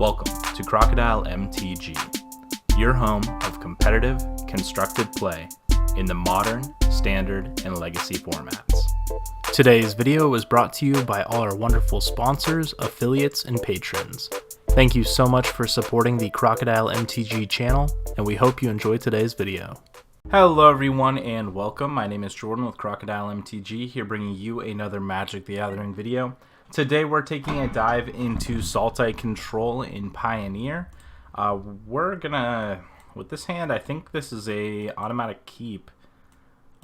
Welcome to Crocodile MTG, your home of competitive, constructed play in the modern, standard, and legacy formats. Today's video was brought to you by all our wonderful sponsors, affiliates, and patrons. Thank you so much for supporting the Crocodile MTG channel, and we hope you enjoyed today's video. Hello everyone and welcome. My name is Jordan with Crocodile MTG, here bringing you another Magic the Gathering video. Today we're taking a dive into Sultai Control in Pioneer. We're gonna, with this hand, I think this is a automatic keep.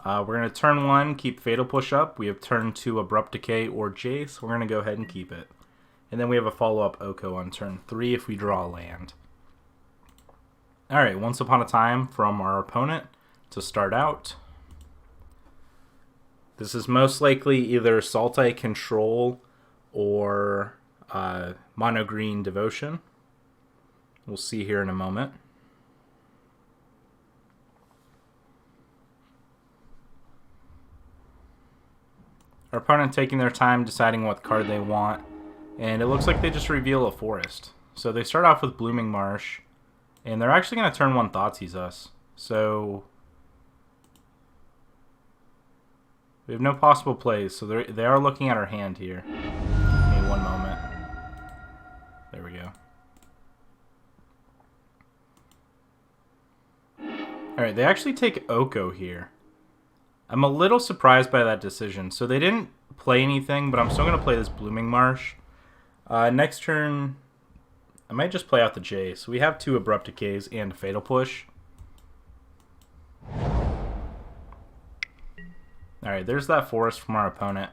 We're gonna turn 1, keep Fatal Push up. We have turn 2, Abrupt Decay or Jace. We're gonna go ahead and keep it. And then we have a follow-up Oko on turn 3 if we draw a land. Alright, Once Upon a Time from our opponent to start out. This is most likely either Sultai Control or Mono Green Devotion. We'll see here in a moment. Our opponent taking their time deciding what card they want, and it looks like they just reveal a forest. So they start off with Blooming Marsh, and they're actually going to turn 1 Thoughtseize us. So we have no possible plays, so they are looking at our hand here. Give me one moment. There we go. Alright, they actually take Oko here. I'm a little surprised by that decision. So they didn't play anything, but I'm still going to play this Blooming Marsh. Next turn, I might just play out the Jace. We have 2 Abrupt Decays and a Fatal Push. Alright, there's that forest from our opponent.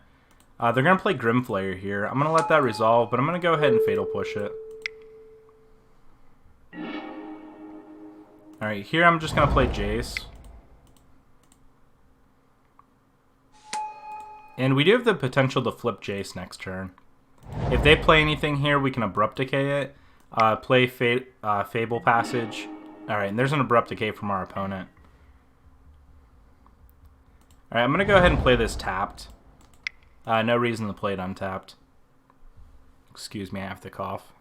They're going to play Grimflayer here. I'm going to let that resolve, but I'm going to go ahead and Fatal Push it. Alright, here I'm just going to play Jace. And we do have the potential to flip Jace next turn. If they play anything here, we can Abrupt Decay it. Play Fable Passage. Alright, and there's an Abrupt Decay from our opponent. Alright, I'm going to go ahead and play this tapped. No reason to play it untapped. Excuse me, I have to cough.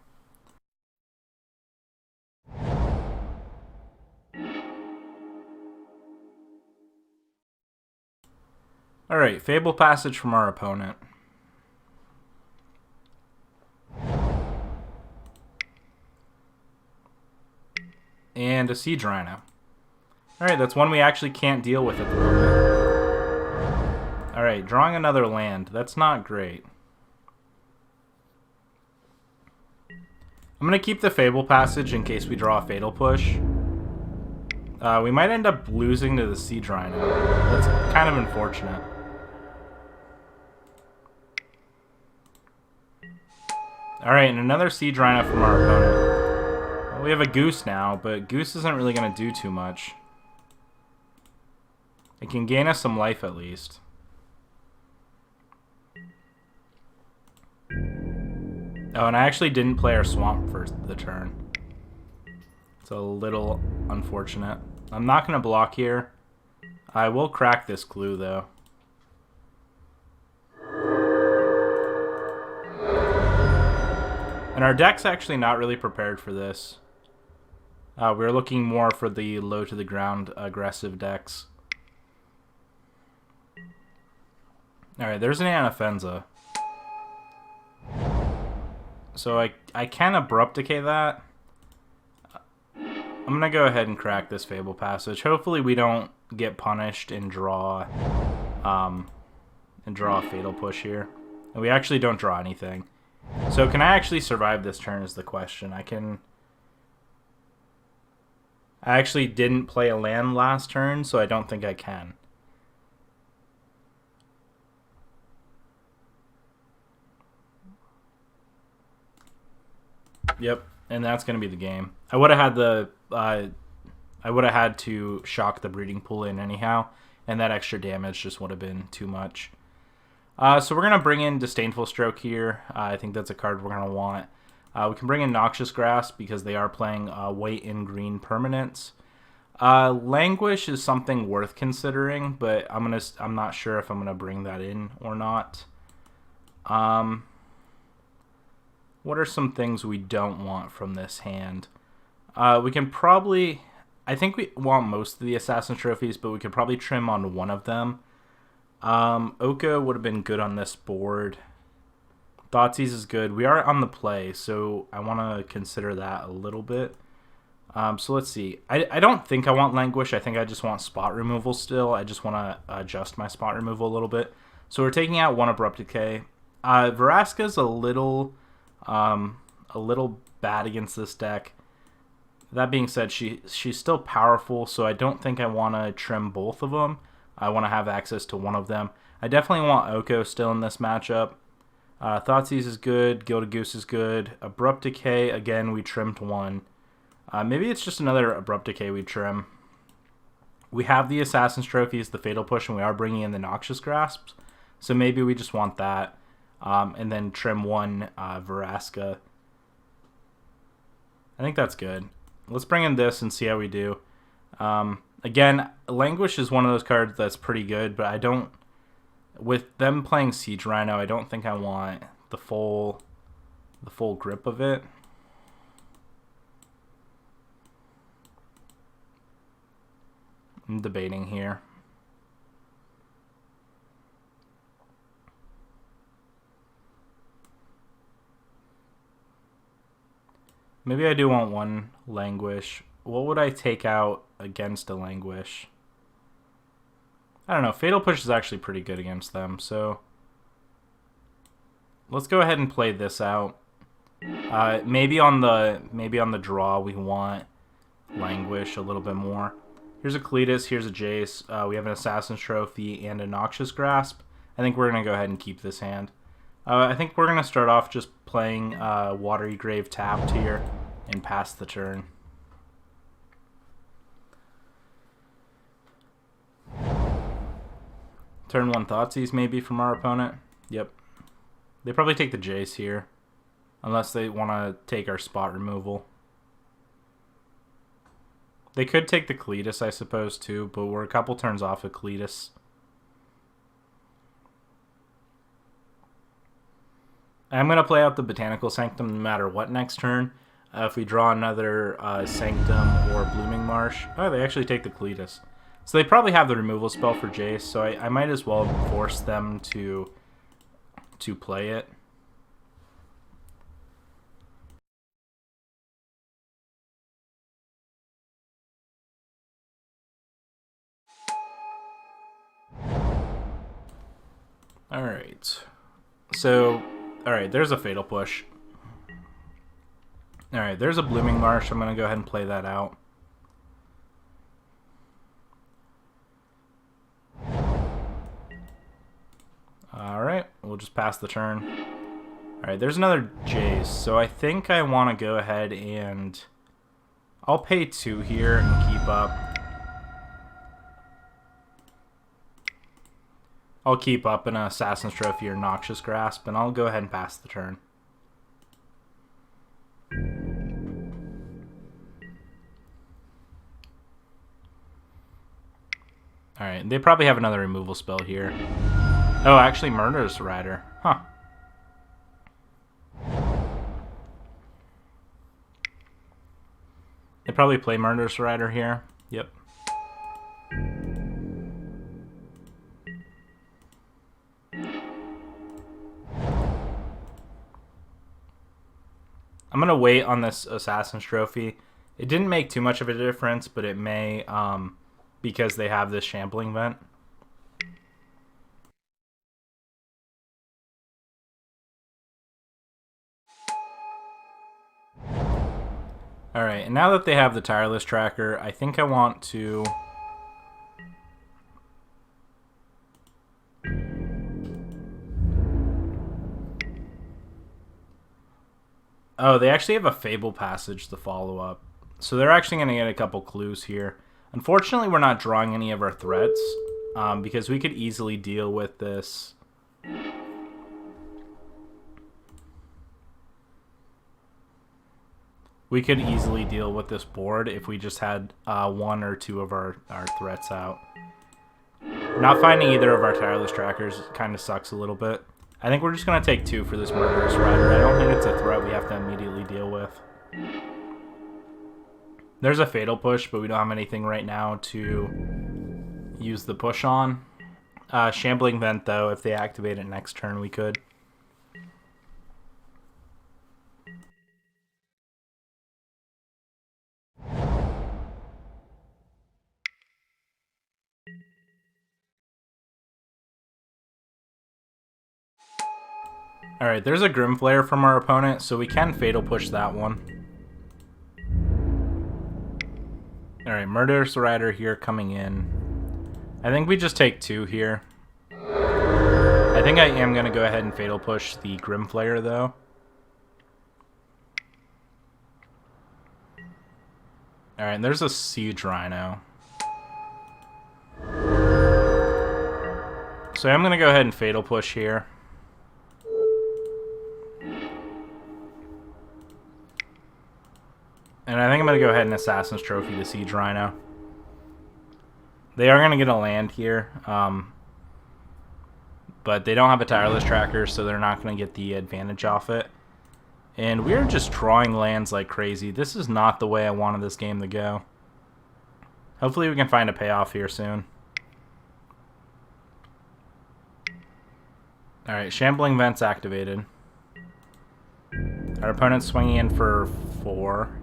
Alright, Fable Passage from our opponent. And a Siege Rhino. Alright, that's one we actually can't deal with at the moment. Alright, drawing another land. That's not great. I'm going to keep the Fable Passage in case we draw a Fatal Push. We might end up losing to the Siege Rhino. That's kind of unfortunate. Alright, and another Siege Rhino from our opponent. Well, we have a Goose now, but Goose isn't really going to do too much. It can gain us some life at least. Oh, and I actually didn't play our Swamp for the turn. It's a little unfortunate. I'm not going to block here. I will crack this Glue, though. And our deck's actually not really prepared for this. We're looking more for the low-to-the-ground aggressive decks. Alright, there's an Anafenza. So I can Abrupt Decay that. I'm going to go ahead and crack this Fable Passage. Hopefully we don't get punished and draw a Fatal Push here. And we actually don't draw anything. So can I actually survive this turn is the question. I actually didn't play a land last turn, so I don't think I can. Yep, and that's going to be the game. I would have had the I would have had to shock the Breeding Pool in anyhow, and that extra damage just would have been too much. So we're going to bring in Disdainful Stroke here. I think that's a card we're going to want. We can bring in Noxious Grasp because they are playing white and green permanents. Languish is something worth considering, but I'm not sure if I'm going to bring that in or not. What are some things we don't want from this hand? We can probably... I think we want most of the Assassin Trophies, but we could probably trim on one of them. Oka would have been good on this board. Thoughtseize is good. We are on the play, so I want to consider that a little bit. So let's see. I don't think I want Languish. I think I just want spot removal still. I just want to adjust my spot removal a little bit. So we're taking out one Abrupt Decay. Vraska's a little bad against this deck. That being said, she's still powerful, so I don't think I want to trim both of them. I want to have access to one of them. I definitely want Oko still in this matchup. Thoughtseize is good. Gilded Goose is good. Abrupt Decay, again, we trimmed one. Maybe it's just another Abrupt Decay we trim. We have the Assassin's Trophies, the Fatal Push, and we are bringing in the Noxious Grasps. So maybe we just want that. And then trim one Vraska. I think that's good. Let's bring in this and see how we do. Again, Languish is one of those cards that's pretty good, but I don't... With them playing Siege Rhino, I don't think I want the full grip of it. I'm debating here. Maybe I do want one Languish. What would I take out against a Languish? I don't know. Fatal Push is actually pretty good against them, so let's go ahead and play this out. Maybe on the draw we want Languish a little bit more. Here's a Cletus, here's a Jace. We have an Assassin's Trophy and a Noxious Grasp. I think we're gonna go ahead and keep this hand. I think we're gonna start off just playing Watery Grave tapped here and pass the turn. Turn one Thoughtseize maybe from our opponent. Yep. They probably take the Jace here. Unless they want to take our spot removal. They could take the Cletus, I suppose, too. But we're a couple turns off of Cletus. I'm going to play out the Botanical Sanctum no matter what next turn. If we draw another Sanctum or Blooming Marsh. Oh, they actually take the Cletus. So they probably have the removal spell for Jace, so I might as well force them to play it. Alright. So, alright, there's a Fatal Push. Alright, there's a Blooming Marsh. I'm going to go ahead and play that out. Alright, we'll just pass the turn. Alright, there's another Jace. So I think I want to go ahead and... I'll pay 2 here and keep up. I'll keep up an Assassin's Trophy or Noxious Grasp, and I'll go ahead and pass the turn. Alright, they probably have another removal spell here. Oh, actually, Murderous Rider. Huh. They probably play Murderous Rider here. Yep. I'm going to wait on this Assassin's Trophy. It didn't make too much of a difference, but it may because they have this Shambling Vent. Alright, and now that they have the Tireless Tracker, I think I want to... Oh, they actually have a Fable Passage to follow up. So they're actually going to get a couple clues here. Unfortunately, we're not drawing any of our threats, because we could easily deal with this... We could easily deal with this board if we just had 1 or 2 of our threats out. Not finding either of our Tireless Trackers kind of sucks a little bit. I think we're just going to take 2 for this Murderous Rider. I don't think it's a threat we have to immediately deal with. There's a Fatal Push, but we don't have anything right now to use the push on. Shambling Vent, though, if they activate it next turn, we could. Alright, there's a Grimflayer from our opponent, so we can Fatal Push that one. Alright, Murderous Rider here coming in. I think we just take 2 here. I think I am going to go ahead and Fatal Push the Grimflayer, though. Alright, and there's a Siege Rhino. So I'm going to go ahead and Fatal Push here. And I think I'm going to go ahead and Assassin's Trophy the Siege Rhino. They are going to get a land here. But they don't have a Tireless Tracker, so they're not going to get the advantage off it. And we're just drawing lands like crazy. This is not the way I wanted this game to go. Hopefully we can find a payoff here soon. Alright, Shambling Vent's activated. Our opponent's swinging in for 4.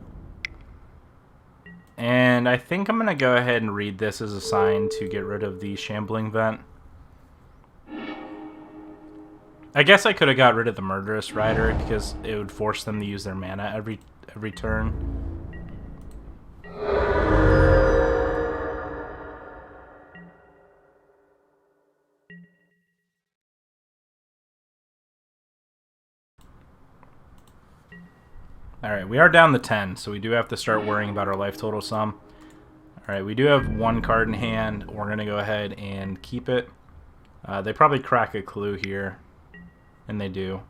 And I think I'm going to go ahead and read this as a sign to get rid of the Shambling Vent. I guess I could have got rid of the Murderous Rider because it would force them to use their mana every turn. Alright, we are down to 10, so we do have to start worrying about our life total some. Alright, we do have 1 card in hand. We're going to go ahead and keep it. They probably crack a clue here, and they do.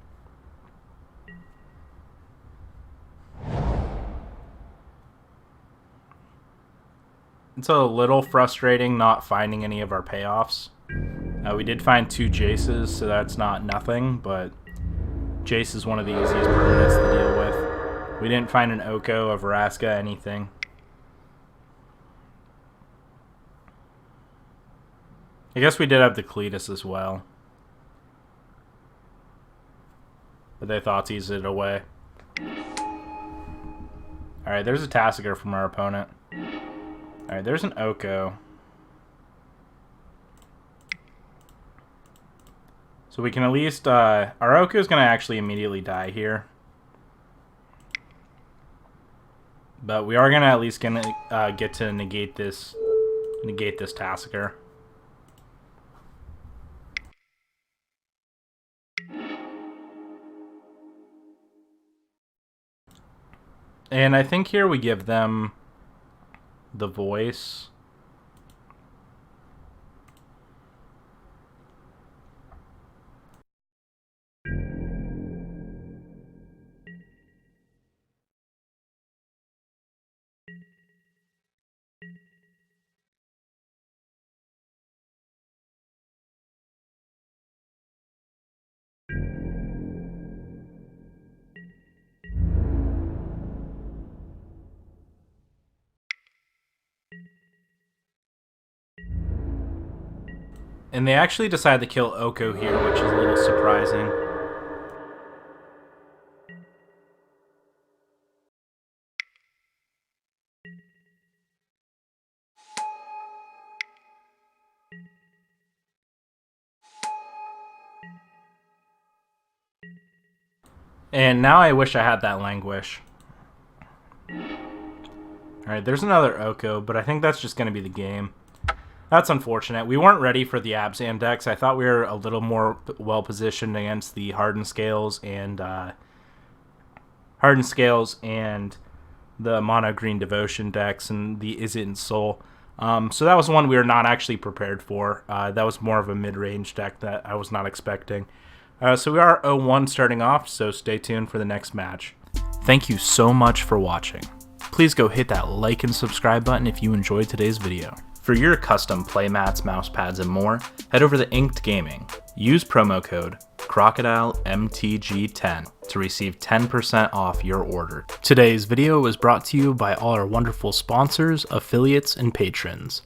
It's a little frustrating not finding any of our payoffs. We did find 2 Jaces, so that's not nothing, but Jace is one of the easiest permanents to deal with. We didn't find an Oko, a Vraska, anything. I guess we did have the Cletus as well. But they thought to ease it away. Alright, there's a Tassiger from our opponent. Alright, there's an Oko. So we can at least... our Oko is going to actually immediately die here. But we are going to at least get to negate this Tassiger. And I think here we give them the voice. And they actually decide to kill Oko here, which is a little surprising. And now I wish I had that Languish. Alright, there's another Oko, but I think that's just going to be the game. That's unfortunate. We weren't ready for the Abzan decks. I thought we were a little more well-positioned against the Harden Scales and the Mono Green Devotion decks and the Izzet Ensoul. So that was one we were not actually prepared for. That was more of a mid-range deck that I was not expecting. So we are 0-1 starting off, so stay tuned for the next match. Thank you so much for watching. Please go hit that like and subscribe button if you enjoyed today's video. For your custom playmats, mousepads, and more, head over to Inked Gaming. Use promo code crocodilemtg10 to receive 10% off your order. Today's video was brought to you by all our wonderful sponsors, affiliates, and patrons.